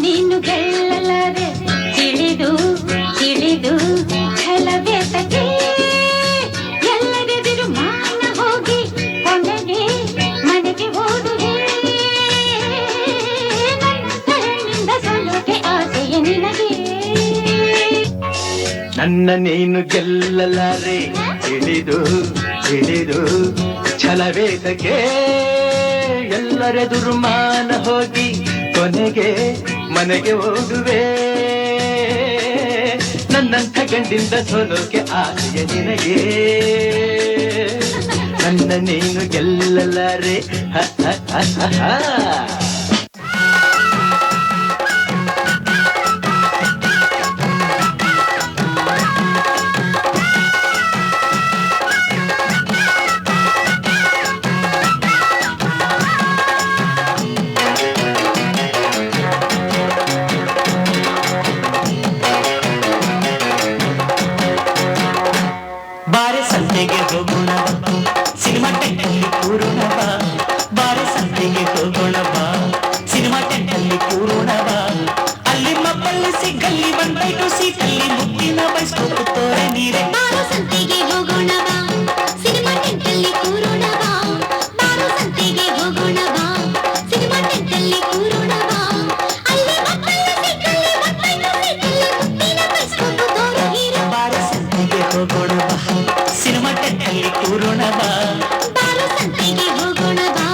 ನೀನು ಗೆಲ್ಲಲಾರೆ ತಿಳಿದು ತಿಳಿದು ಛಲವೇತಕ್ಕೆ ಎಲ್ಲರೆದುರು ಮಾನ ಹೋಗಿ ಕೊನೆಗೆ ಮನೆಗೆ ಓಡುವೆ ನನ್ನಿಂದ ಸೋಲೋಕೆ ಆಸೆಯ ನಿನಗೆ ನನ್ನ ನೀನು ಗೆಲ್ಲಲಾರೆ ತಿಳಿದು ತಿಳಿದು ಛಲವೇತಕ್ಕೆ ಎಲ್ಲರೆದುರು ಮಾನ ಹೋಗಿ ಕೊನೆಗೆ ಮನೆಗೆ ಓಡುವೆ ನನ್ನಂಥ ಗಂಡಿಂದ ಸೋಲೋಕೆ ಆಸೆಯ ನಿನಗೆ ನನ್ನ ನೀನು ಗೆಲ್ಲಲಾರೆ ಹ ಹ ಹ ಹ. ಬಾರೆ ಸಂತೆಗೆ ಹೋಗೋಣ ಸಿನಿಮಾ ಟೆಂಟಲ್ಲಿ ಕೂರೋಣ ಬಾ ಬಾರೆ ಸಂತೆಗೆ ಹೋಗೋಣ ಬಾ ಸಿನಿಮಾ ಟೆಂಟಲ್ಲಿ ಕೂರೋಣ ಬಾ ಅಲ್ಲಿ ಮಬ್ಬಲ್ಲಿ ಸಿಗಲ್ಲಿ ಬಂದೈಟು ಸೀಟಲ್ಲಿ ಮುತ್ತಿನ ಬೈಸ್ಕೋಪ್ ತೋರೆ ನೀರೆ ಬಾರೋ ಸಂತೆಗೆ ಹೋಗೋಣ ಬಾ ಸಿನಿಮಾ ಟೆಂಟಲ್ಲಿ ಕೂರೋಣ ಬಾ ಬಾರೋ ಸಂತೆಗೆ ಹೋಗೋಣ ಬಾ ಸಿನಿಮಾ ಟೆಂಟಲ್ಲಿ ಕೂರೋಣ ಬಾ ಅಲ್ಲಿ ಮಕ್ಕಳು ಸಿಕ್ಕಲ್ಲಿ ಮಕ್ಕಳು ಸಿಕ್ಕಲ್ಲಿ ಮುತ್ತಿನ ಬೈಸ್ಕೋಪ್ ತೋರೆ ಹೀರೆ ಬಾರೆ ಸಂತೆಗೆ ಹೋಗೋಣ ಬಾ ಸಿನಿಮಾ ಟೆಂಟಲ್ಲಿ ಕೂರೋಣ ಬಾ ಬಾರೋ ಸಂತೆಗೆ ಹೋಗೋಣ ಬಾ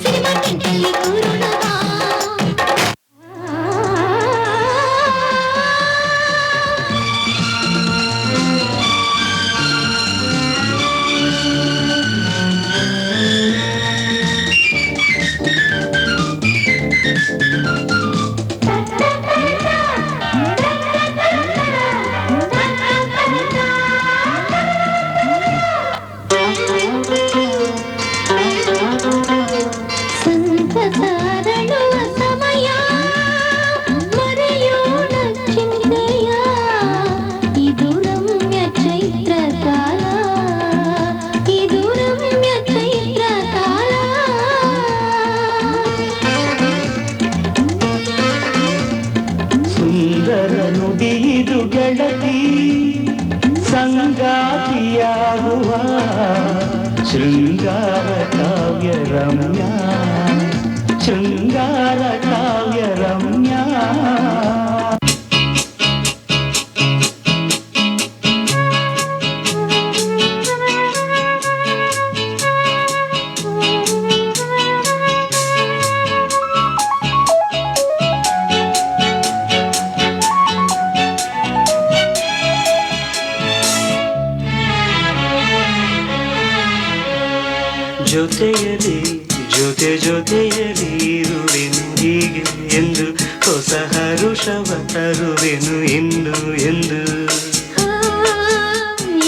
ಸಿನಿಮಾ ಟೆಂಟಲ್ಲಿ ಕೂರೋಣ ಬಾ ಸಂತಸರಳುವ ಸಮಯ ಮರೆಯೋಣ ಚಿಂತೆಯ ಇದು ರಮ್ಯ ಚೈತ್ರ ಕಾಲ ಇದು ರಮ್ಯ ಚೈತ್ರ ಕಾಲ ಸುಂದರ ನುಡಿಯಿದು ಗೆಳತಿ ಸಂಗಾತಿಯಾಗುವ ಶೃಂಗಾರ ಕಾವ್ಯ ರಮ್ಯ ಶೃಂಗಾರ ಕಾವ್ಯ ರಮ್ಯ ಜೊತೆಯಲಿ ಜೊತೆ ಜೊತೆಯಲಿ ಇರುವೆನು ಹೀಗೆ ಎಂದು ಹೊಸ ಹರುಷವ ತರುವೆನು ಇನ್ನು ಎಂದು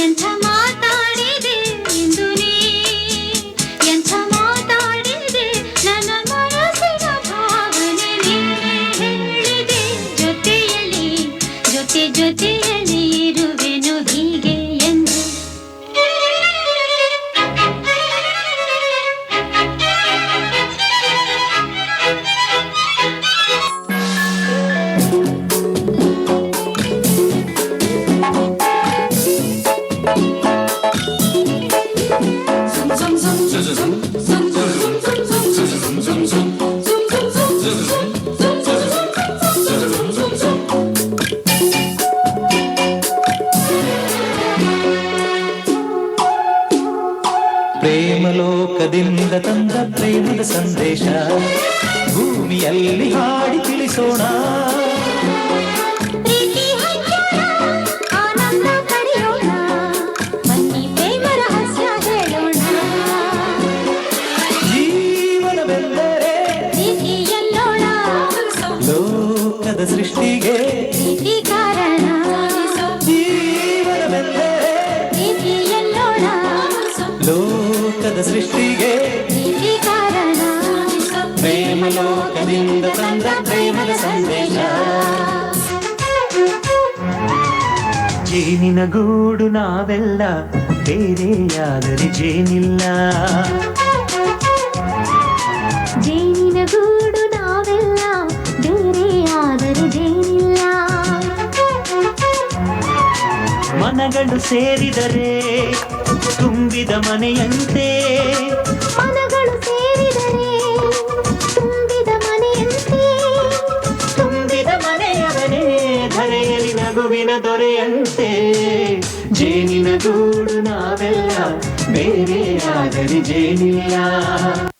ಎಂಥ ಮಾತಾಡಿದೆ ಇಂದು ನೀ ಎಂಥ ಮಾತಾಡಿದೆ ನನ್ನ ಮನಸ್ಸಿನ ಭಾವನೆ ನೀನೇ ಹೇಳಿದೆ ಜೊತೆಯಲ್ಲಿ ಜೊತೆ ಜೊತೆಯಲ್ಲಿ ಇರುವೆನು ಹೀಗೆ ಎಂದು ಪ್ರೇಮಲೋಕದಿಂದ ತಂದ ಪ್ರೇಮದ ಸಂದೇಶ ಭೂಮಿಯಲ್ಲಿ ಹಾಡಿ ತಿಳಿಸೋಣ ಪ್ರೀತಿ ಹಂಚೋಣ ಆನಂದ ಪಡೆಯೋಣ ಬನ್ನಿ ಪ್ರೇಮ ರಹಸ್ಯ ಹೇಳೋಣ ಜೀವನವೆಂದರೆ ಪ್ರೀತಿ ಎಲ್ಲೋಣ ಲೋಕದ ಸೃಷ್ಟಿಗೆ ಪ್ರೀತಿ ಕಾರಣ ಜೀವನವೆಂದರೆ ಪ್ರೀತಿ ಎಲ್ಲೋಣ ಲೋಕದ ಸೃಷ್ಟಿಗೆ ಪ್ರೀತಿ ಕಾರಣ ಪ್ರೇಮಲೋಕದಿಂದ ತಂದ ಪ್ರೇಮದ ಸಂದೇಶ ಜೇನಿನ ಗೂಡು ನಾವೆಲ್ಲ ಬೇರೆಯಾದರೆ ಜೇನಿಲ್ಲ ಜೇನಿನ ಗೂಡು ನಾವೆಲ್ಲ ಬೇರೆಯಾದ ಮನಗಳು ಸೇರಿದರೆ ತುಂಬಿದ ಮನೆಯಂತೆ ಮನಗಳು ಸೇರಿದರೆ ತುಂಬಿದ ಮನೆಯಂತೆ ತುಂಬಿದ ಮನೆಯವನೇ ಧರೆಯಲ್ಲಿ ನಗುವಿನ ದೊರೆಯಂತೆ ಜೇನಿನ ಗೂಡು ನಾವೆಲ್ಲ ಬೇರೆ ಆಗಲಿ ಜೇನಿಲ್ಲ